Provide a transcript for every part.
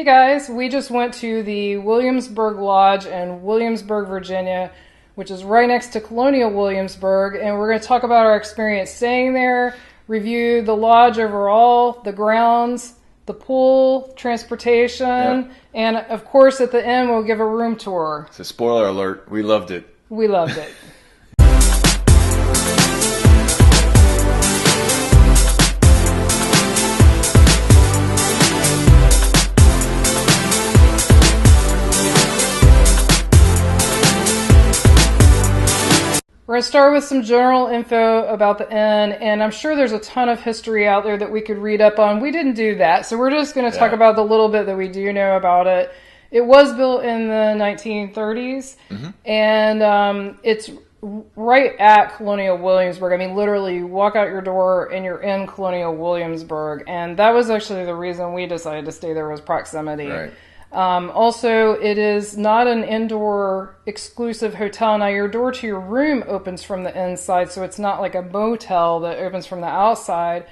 Hey guys, we just went to the Williamsburg Lodge in Williamsburg, Virginia, which is right next to Colonial Williamsburg, and we're going to talk about our experience staying there, review the lodge overall, the grounds, the pool, transportation, and of course at the end we'll give a room tour. So spoiler alert, we loved it. We loved it. We're going to start with some general info about the inn, and I'm sure there's a ton of history out there that we could read up on. We didn't do that, so we're just going to talk about the little bit that we do know about it. It was built in the 1930s, and it's right at Colonial Williamsburg. I mean, literally, you walk out your door and you're in Colonial Williamsburg, and that was actually the reason we decided to stay there, was proximity. Right. Also, it is not an indoor exclusive hotel. Now, your door to your room opens from the inside, so it's not like a motel that opens from the outside,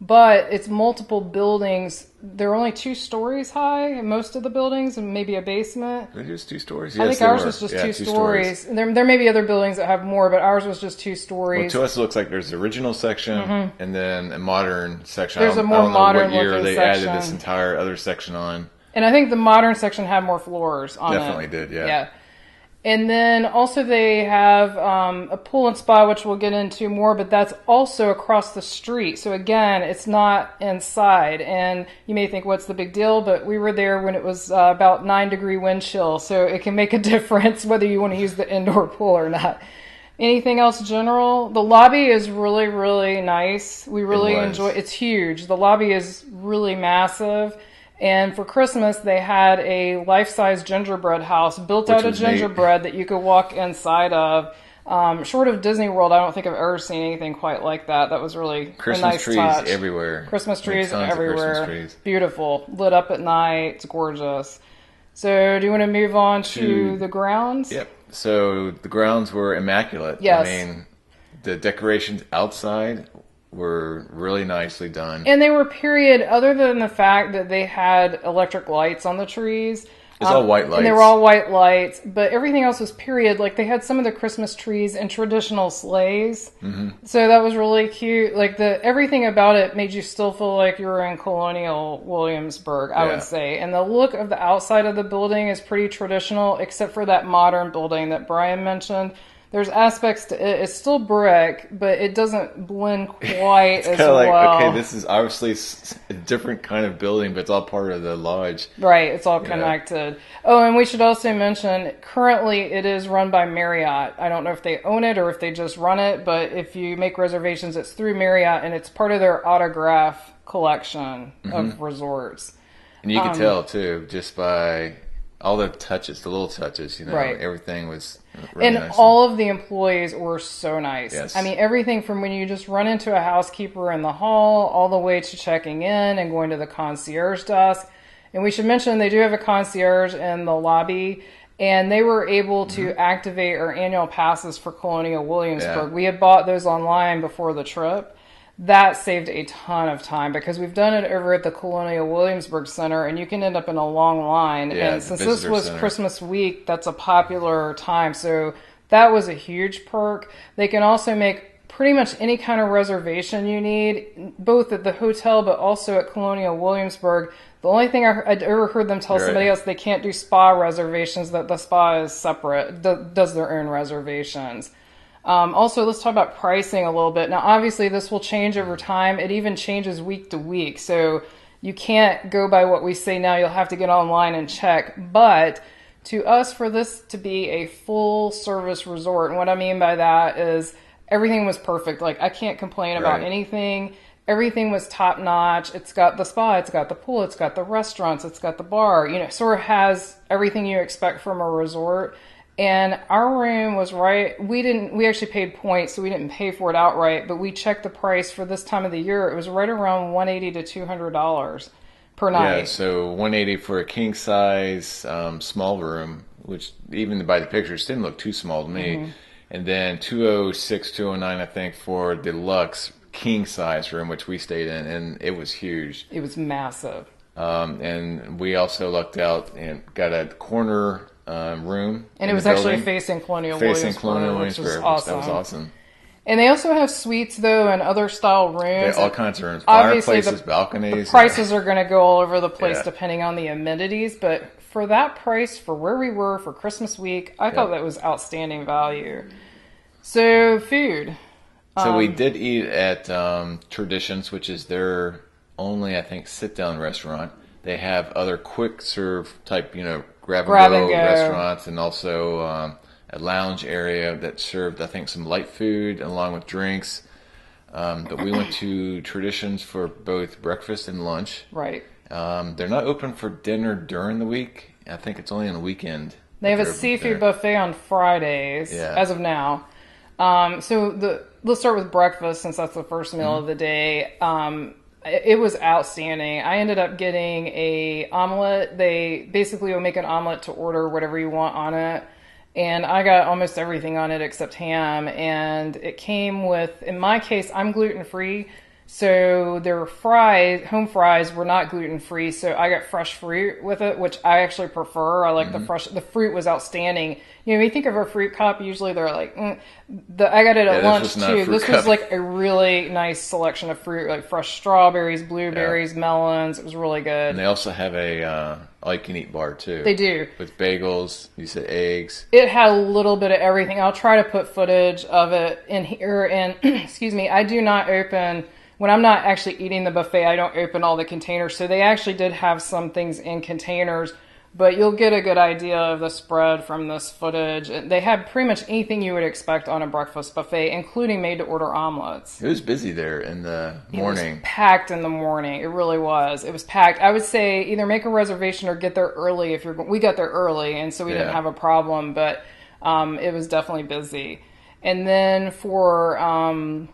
but it's multiple buildings. They're only 2 stories high in most of the buildings, and maybe a basement. They're just 2 stories? I think ours was just 2 stories. There may be other buildings that have more, but ours was just 2 stories. Well, to us, it looks like there's the original section and then a modern section. There's a more modern looking section. I don't know what year they added this entire other section on. And I think the modern section had more floors on it. Definitely did, yeah. Yeah. And then also they have a pool and spa, which we'll get into more, but that's also across the street. So again, it's not inside. And you may think, what's the big deal? But we were there when it was about 9-degree wind chill. So it can make a difference whether you want to use the indoor pool or not. Anything else general? The lobby is really, really nice. We really enjoy it. It's huge. The lobby is really massive. And for Christmas, they had a life-size gingerbread house built out of gingerbread that you could walk inside of. Short of Disney World, I don't think I've ever seen anything quite like that. That was really a nice trees touch. Everywhere. Christmas trees everywhere. Christmas trees. Beautiful. Lit up at night. It's gorgeous. So do you want to move on to the grounds? Yep. So the grounds were immaculate. Yes. I mean, the decorations outside were really nicely done. And they were period, other than the fact that they had electric lights on the trees. It's all white lights. And they were all white lights, but everything else was period. Like, they had some of the Christmas trees in traditional sleighs. So that was really cute. Like, everything about it made you still feel like you were in Colonial Williamsburg, I would say. And the look of the outside of the building is pretty traditional, except for that modern building that Brian mentioned. There's aspects to it. It's still brick, but it doesn't blend quite as well. Like, okay, this is obviously a different kind of building, but it's all part of the lodge. Right, it's all connected. Oh, and we should also mention, currently it is run by Marriott. I don't know if they own it or if they just run it, but if you make reservations, it's through Marriott, and it's part of their Autograph Collection of resorts. And you can tell, too, just by all the touches, the little touches, everything was really nice. And all of the employees were so nice. Yes. I mean, everything from when you just run into a housekeeper in the hall, all the way to checking in and going to the concierge desk. And we should mention they do have a concierge in the lobby, and they were able to activate our annual passes for Colonial Williamsburg. We had bought those online before the trip. That saved a ton of time because we've done it over at the Colonial Williamsburg Center, and you can end up in a long line. And since this was Christmas week, that's a popular time. So that was a huge perk. They can also make pretty much any kind of reservation you need, both at the hotel but also at Colonial Williamsburg. The only thing I'd ever heard them tell somebody else, they can't do spa reservations, that the spa is separate, does their own reservations. Also, let's talk about pricing a little bit. Now, obviously, this will change over time. It even changes week to week. So you can't go by what we say now. You'll have to get online and check. But to us, for this to be a full-service resort, and what I mean by that is everything was perfect. Like, I can't complain about anything. Everything was top-notch. It's got the spa, it's got the pool, it's got the restaurants, it's got the bar. Sort of has everything you expect from a resort. And our room was right. We actually paid points, so we didn't pay for it outright, but we checked the price for this time of the year. It was right around $180 to $200 per night. Yeah, so $180 for a king size small room, which even by the pictures didn't look too small to me. And then $206, $209, I think, for deluxe king size room, which we stayed in, and it was huge. It was massive. And we also lucked out and got a corner room. And it was actually facing Colonial Williamsburg, which was awesome. That was awesome. And they also have suites, though, and other style rooms. All kinds of rooms. Obviously, Fireplaces, balconies. The prices are going to go all over the place depending on the amenities. But for that price, for where we were for Christmas week, I thought that was outstanding value. So, food. So we did eat at Traditions, which is their only, I think, sit-down restaurant. They have other quick-serve type, grab and go restaurants, and also a lounge area that served, I think, some light food along with drinks. But we went to Traditions for both breakfast and lunch. Right. They're not open for dinner during the week. I think it's only on the weekend. They have a seafood buffet on Fridays, as of now. So let's start with breakfast, since that's the first meal of the day. It was outstanding. I ended up getting a omelet. They basically will make an omelet to order whatever you want on it. And I got almost everything on it except ham. And it came with, in my case, I'm gluten-free. So their fries, home fries, were not gluten-free. So I got fresh fruit with it, which I actually prefer. I like the fruit was outstanding. When you think of a fruit cup, usually they're like, I got it at lunch too. This was like a really nice selection of fruit, like fresh strawberries, blueberries, melons. It was really good. And they also have a all-you-can-eat bar too. They do. With bagels, you said eggs. It had a little bit of everything. I'll try to put footage of it in here. And excuse me, I do not open... When I'm not actually eating the buffet, I don't open all the containers. So they actually did have some things in containers, but you'll get a good idea of the spread from this footage. They had pretty much anything you would expect on a breakfast buffet, including made-to-order omelets. It was busy there in the morning. It was packed in the morning. It really was. It was packed. I would say either make a reservation or get there early if you're. We got there early, and so we didn't have a problem, but it was definitely busy. And then for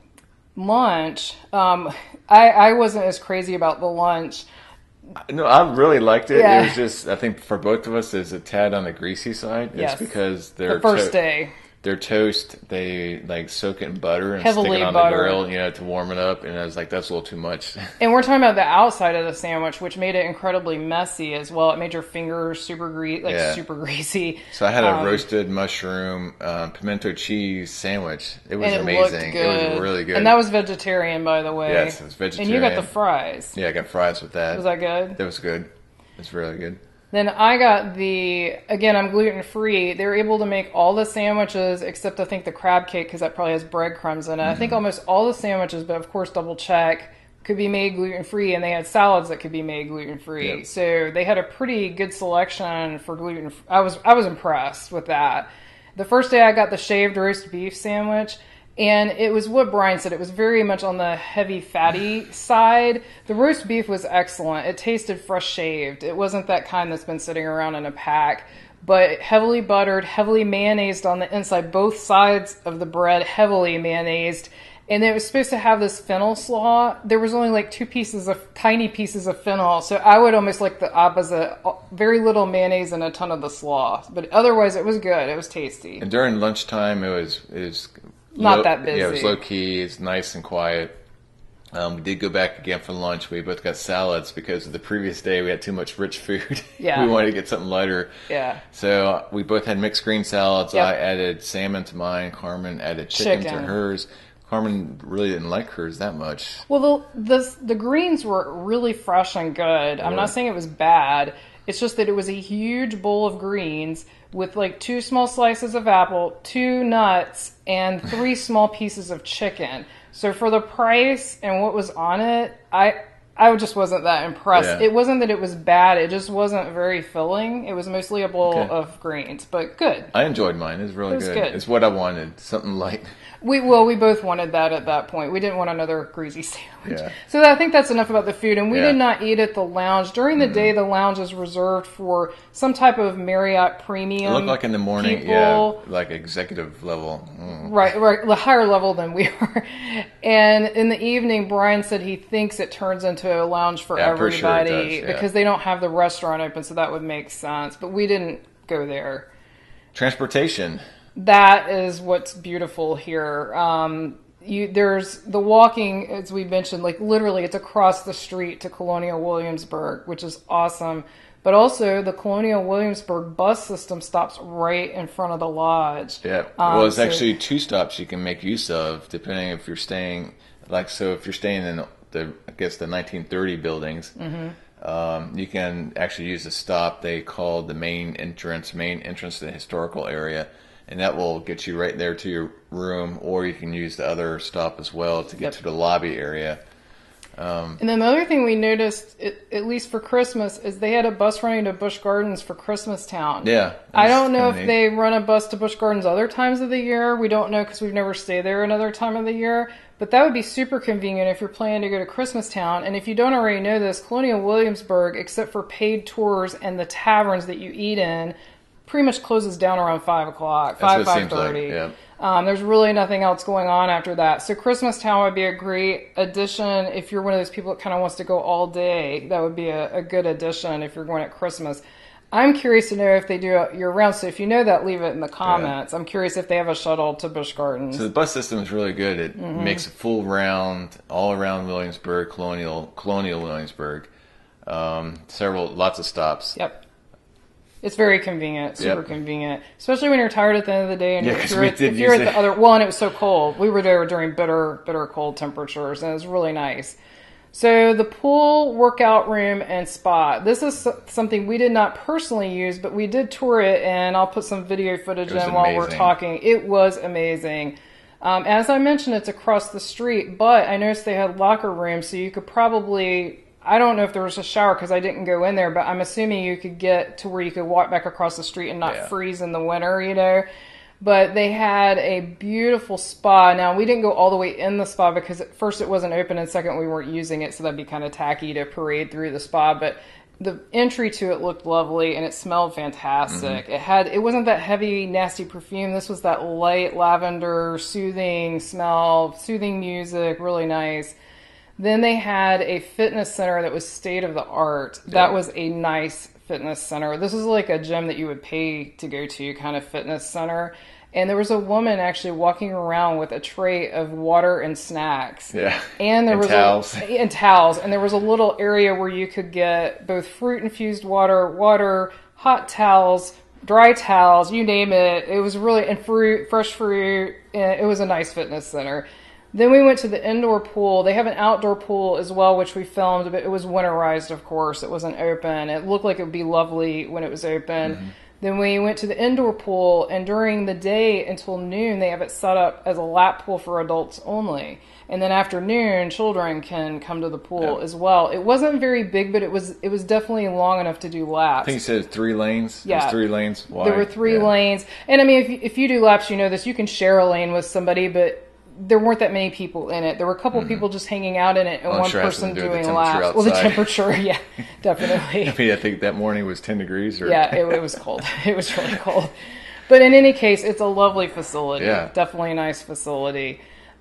lunch, I wasn't as crazy about the lunch. No, I really liked it. It was just, I think for both of us, it's a tad on the greasy side. It's because they're the first day. Their toast, they like soak it in butter and Heavily stick it on butter. the grill, to warm it up. And I was like, that's a little too much. And we're talking about the outside of the sandwich, which made it incredibly messy as well. It made your fingers super greasy. So I had a roasted mushroom, pimento cheese sandwich. It was amazing. It was really good. And that was vegetarian, by the way. Yes, it was vegetarian. And you got the fries. Yeah, I got fries with that. Was that good? That was good. It's really good. Then I got again, I'm gluten-free. They were able to make all the sandwiches, except I think the crab cake, because that probably has breadcrumbs in it. I think almost all the sandwiches, but of course double check, could be made gluten-free, and they had salads that could be made gluten-free. Yep. So they had a pretty good selection for gluten. I was impressed with that. The first day I got the shaved roast beef sandwich. And it was what Brian said. It was very much on the heavy, fatty side. The roast beef was excellent. It tasted fresh shaved. It wasn't that kind that's been sitting around in a pack. But heavily buttered, heavily mayonnaised on the inside. Both sides of the bread heavily mayonnaised. And it was supposed to have this fennel slaw. There was only like tiny pieces of fennel. So I would almost like the opposite. Very little mayonnaise and a ton of the slaw. But otherwise, it was good. It was tasty. And during lunchtime, it was not that busy. Yeah, it was low key. It's nice and quiet. We did go back again for lunch. We both got salads because the previous day we had too much rich food. Yeah. We wanted to get something lighter. Yeah. So we both had mixed green salads. Yep. I added salmon to mine. Carmen added chicken to hers. Carmen really didn't like hers that much. Well, the greens were really fresh and good. I'm not saying it was bad. It's just that it was a huge bowl of greens with like 2 small slices of apple, 2 nuts, and 3 small pieces of chicken. So for the price and what was on it, I just wasn't that impressed. Yeah. It wasn't that it was bad. It just wasn't very filling. It was mostly a bowl of greens, but good. I enjoyed mine. It was really good. It's what I wanted. Something light. We both wanted that at that point. We didn't want another greasy sandwich. Yeah. So I think that's enough about the food. And we did not eat at the lounge. During the day, the lounge is reserved for some type of Marriott premium. It looked like in the morning, like executive level. Right, the higher level than we were. And in the evening, Brian said he thinks it turns into a lounge for everybody sure it does, because they don't have the restaurant open, so that would make sense. But we didn't go there. Transportation. That is what's beautiful here. there's the walking, as we mentioned, like literally it's across the street to Colonial Williamsburg, which is awesome. But also the Colonial Williamsburg bus system stops right in front of the lodge. Yeah. Well, it's actually 2 stops you can make use of depending if you're staying, so if you're staying in the 1930 buildings, you can actually use a stop they call the main entrance to the historical area, and that will get you right there to your room, or you can use the other stop as well to get to the lobby area. And then the other thing we noticed, at least for Christmas, is they had a bus running to Busch Gardens for Christmas Town. Yeah. I don't know if they run a bus to Busch Gardens other times of the year. We don't know because we've never stayed there another time of the year. But that would be super convenient if you're planning to go to Christmas Town. And if you don't already know this, Colonial Williamsburg, except for paid tours and the taverns that you eat in, pretty much closes down around 5 o'clock, 5:30. Yeah. There's really nothing else going on after that. So Christmas Town would be a great addition if you're one of those people that kind of wants to go all day. That would be a good addition if you're going at Christmas. I'm curious to know if they do it year-round. So if you know that, leave it in the comments. Yeah. I'm curious if they have a shuttle to Busch Gardens. So the bus system is really good. It makes a full round all around Williamsburg, Colonial Williamsburg. Lots of stops. Yep. It's very convenient, super convenient, especially when you're tired at the end of the day and if you're at the other. Well, and it was so cold. We were there during bitter cold temperatures, and it was really nice. So the pool, workout room, and spa. This is something we did not personally use, but we did tour it, and I'll put some video footage in while we're talking. It was amazing. As I mentioned, it's across the street, but I noticed they had locker rooms, so you could probably. I don't know if there was a shower because I didn't go in there, but I'm assuming you could get to where you could walk back across the street and not freeze in the winter, you know. But they had a beautiful spa. Now, we didn't go all the way in the spa because at first it wasn't open and second we weren't using it, so that'd be kind of tacky to parade through the spa. But the entry to it looked lovely and it smelled fantastic. It wasn't that heavy, nasty perfume. This was that light lavender, soothing smell, soothing music, really nice. Then they had a fitness center that was state of the art. That was a nice fitness center. This is like a gym that you would pay to go to, kind of fitness center. And there was a woman actually walking around with a tray of water and snacks. Yeah. And there was towels. And towels. And there was a little area where you could get both fruit infused water, hot towels, dry towels, you name it. It was really, and fruit, fresh fruit. It was a nice fitness center. Then we went to the indoor pool. They have an outdoor pool as well, which we filmed, but it was winterized, of course. It wasn't open. It looked like it would be lovely when it was open. Then we went to the indoor pool, and during the day until noon, they have it set up as a lap pool for adults only. And then after noon, children can come to the pool as well. It wasn't very big, but it was definitely long enough to do laps. I think you said 3 lanes? Yeah. It was 3 lanes wide. There were 3 lanes. And I mean, if you do laps, you know this. You can share a lane with somebody, but there weren't that many people in it. There were a couple people just hanging out in it and one person doing laps. Outside. Well, the temperature, yeah, definitely. I mean, I think that morning was 10 degrees. Yeah, it was cold. It was really cold. But in any case, it's a lovely facility. Yeah. Definitely a nice facility.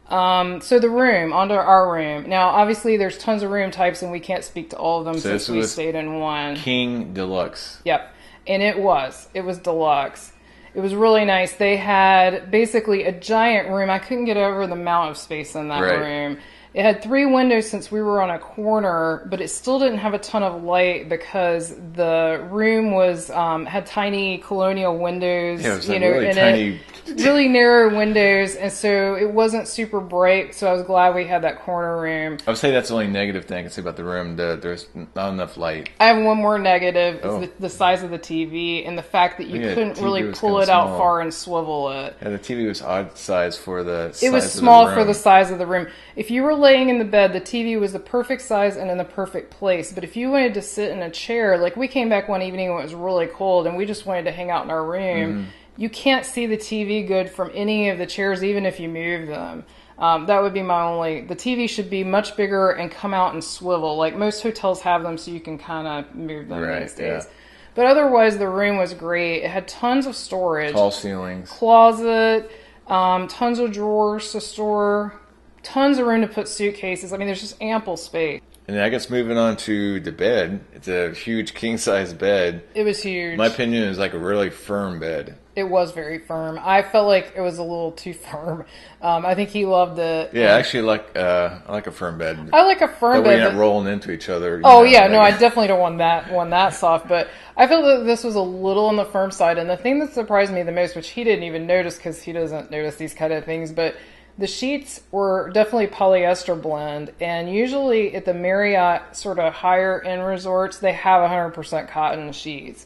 So the room, onto our room. Now, obviously, there's tons of room types, and we can't speak to all of them since we stayed in one. King Deluxe. Yep. And it was deluxe. It was really nice. They had basically a giant room. I couldn't get over the amount of space in that room. It had 3 windows since we were on a corner, but it still didn't have a ton of light because the room was had tiny colonial windows, it was like really tiny, really narrow windows, and so it wasn't super bright. So I was glad we had that corner room. I would say that's the only negative thing I can say about the room. There's not enough light. I have one more negative: is the size of the TV and the fact that you couldn't really pull it out far and swivel it. Yeah, the TV was odd size for the. It was small for the size of the room. If you were laying in the bed, the TV was the perfect size and in the perfect place. But if you wanted to sit in a chair, like we came back one evening when it was really cold and we just wanted to hang out in our room, you can't see the TV good from any of the chairs, even if you move them. That would be my only... The TV should be much bigger and come out and swivel. Like most hotels have them so you can kind of move them these days. Yeah. But otherwise, the room was great. It had tons of storage. Tall ceilings. Closet, tons of drawers to store... Tons of room to put suitcases. I mean, there's just ample space. And I guess moving on to the bed, it's a huge king-size bed. It was huge. In my opinion, it was like a really firm bed. It was very firm. I felt like it was a little too firm. I think he loved it. Yeah, actually, I like a firm bed. I like a firm bed. We're not rolling into each other. Oh yeah, no, I definitely don't want that soft. But I feel that this was a little on the firm side. And the thing that surprised me the most, which he didn't even notice because he doesn't notice these kind of things, but the sheets were definitely polyester blend, and usually at the Marriott sort of higher end resorts, they have 100% cotton sheets.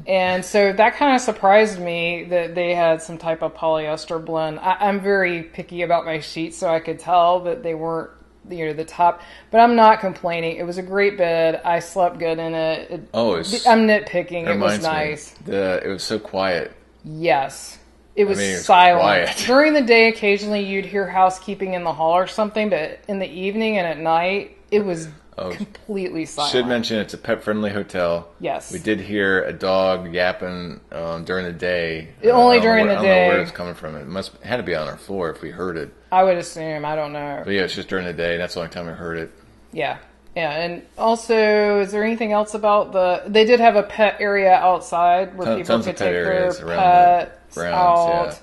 And so that kind of surprised me that they had some type of polyester blend. I'm very picky about my sheets, so I could tell that they weren't, the top, but I'm not complaining. It was a great bed. I slept good in it. I'm nitpicking. It was nice. It was so quiet. Yes. It was silent. Quiet. During the day, occasionally you'd hear housekeeping in the hall or something, but in the evening and at night, it was completely silent. Should mention it's a pet-friendly hotel. Yes. We did hear a dog yapping during the day. Only during the day. I don't know where it's coming from. It had to be on our floor if we heard it. I would assume. I don't know. But yeah, it's just during the day. That's the only time we heard it. Yeah. Yeah, and also, is there anything else about they did have a pet area outside where people could take their pets out.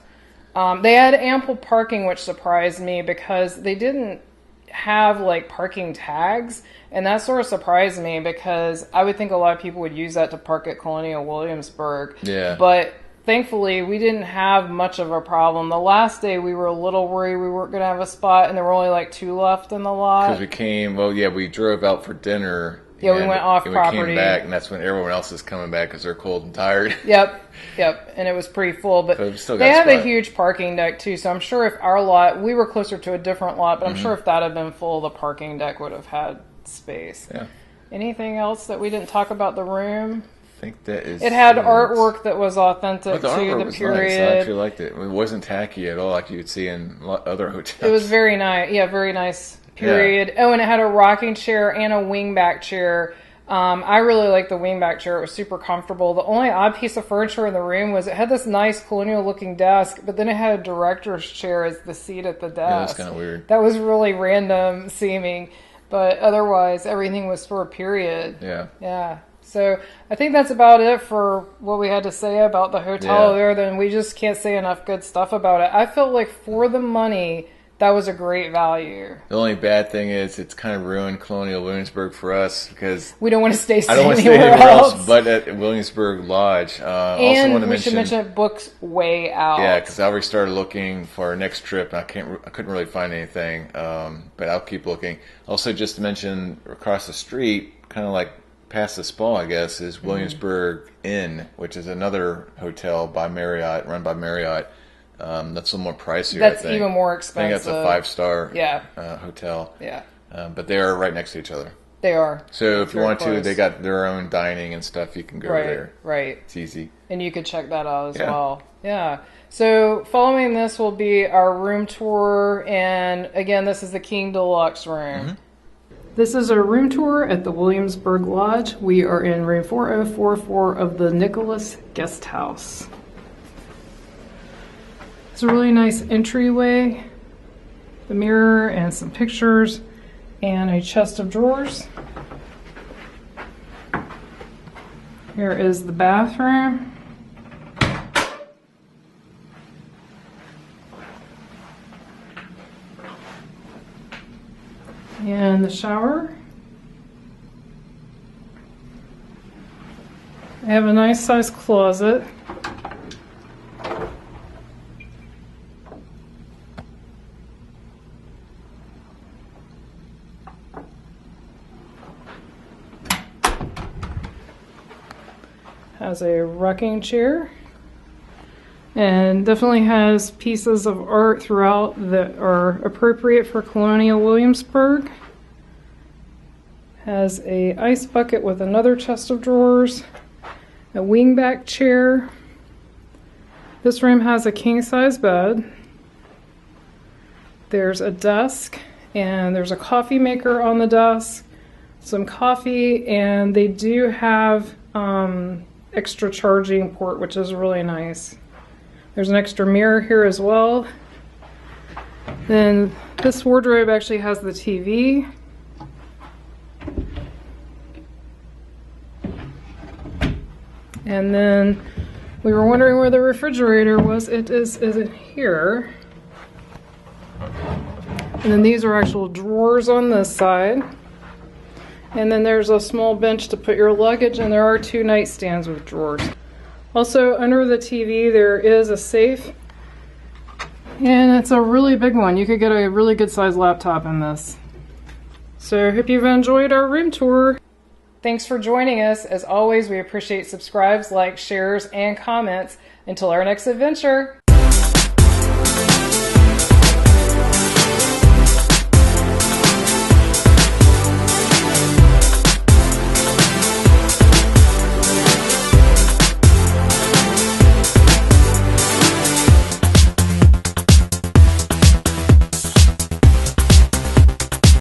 Yeah. They had ample parking, which surprised me because they didn't have like parking tags, and that sort of surprised me because I would think a lot of people would use that to park at Colonial Williamsburg. Yeah. But thankfully, we didn't have much of a problem. The last day, we were a little worried we weren't going to have a spot, and there were only like 2 left in the lot. Because we drove out for dinner. Yeah, we went off property. We came back, and that's when everyone else is coming back because they're cold and tired. Yep. And it was pretty full. But they have a huge parking deck, too, so I'm sure if our lot, we were closer to a different lot, but I'm sure if that had been full, the parking deck would have had space. Yeah. Anything else that we didn't talk about the room? I think that is. It had artwork that was authentic the to artwork the was period. Nice. I actually liked it. It wasn't tacky at all, like you'd see in other hotels. It was very nice. Yeah, very nice period. Yeah. Oh, and it had a rocking chair and a wingback chair. I really liked the wingback chair. It was super comfortable. The only odd piece of furniture in the room was it had this nice colonial-looking desk, but then it had a director's chair as the seat at the desk. Yeah, that's kind of weird. That was really random seeming, but otherwise everything was for a period. Yeah. Yeah. So I think that's about it for what we had to say about the hotel there. Then we just can't say enough good stuff about it. I felt like for the money, that was a great value. The only bad thing is it's kind of ruined Colonial Williamsburg for us because we don't want to stay. I don't want to stay anywhere else but at Williamsburg Lodge. And also we should mention it books way out. Yeah, because I already started looking for our next trip. And I couldn't really find anything, but I'll keep looking. Also, just to mention, across the street, kind of like past the spa, I guess, is Williamsburg Inn, which is another hotel by Marriott, run by Marriott. That's a little more pricier. That's even more expensive. I think that's a 5-star hotel. Yeah. But they are right next to each other. They are. So if you want to, they got their own dining and stuff. You can go there. Right. It's easy. And you could check that out as well. Yeah. So following this will be our room tour. And again, this is the King Deluxe room. Mm-hmm. This is a room tour at the Williamsburg Lodge. We are in room 4044 of the Nicholas Guest House. It's a really nice entryway, the mirror and some pictures, and a chest of drawers. Here is the bathroom. And the shower. I have a nice sized closet. Has a rocking chair and definitely has pieces of art throughout that are appropriate for Colonial Williamsburg. Has a ice bucket with another chest of drawers, a wingback chair. This room has a king-size bed. There's a desk and there's a coffee maker on the desk, some coffee, and they do have extra charging port, which is really nice. There's an extra mirror here as well. Then this wardrobe actually has the TV. And then we were wondering where the refrigerator was. It is in here. And then these are actual drawers on this side. And then there's a small bench to put your luggage, and there are 2 nightstands with drawers. Also, under the TV there is a safe. And it's a really big one. You could get a really good sized laptop in this. So I hope you've enjoyed our room tour. Thanks for joining us. As always, we appreciate subscribes, likes, shares, and comments. Until our next adventure.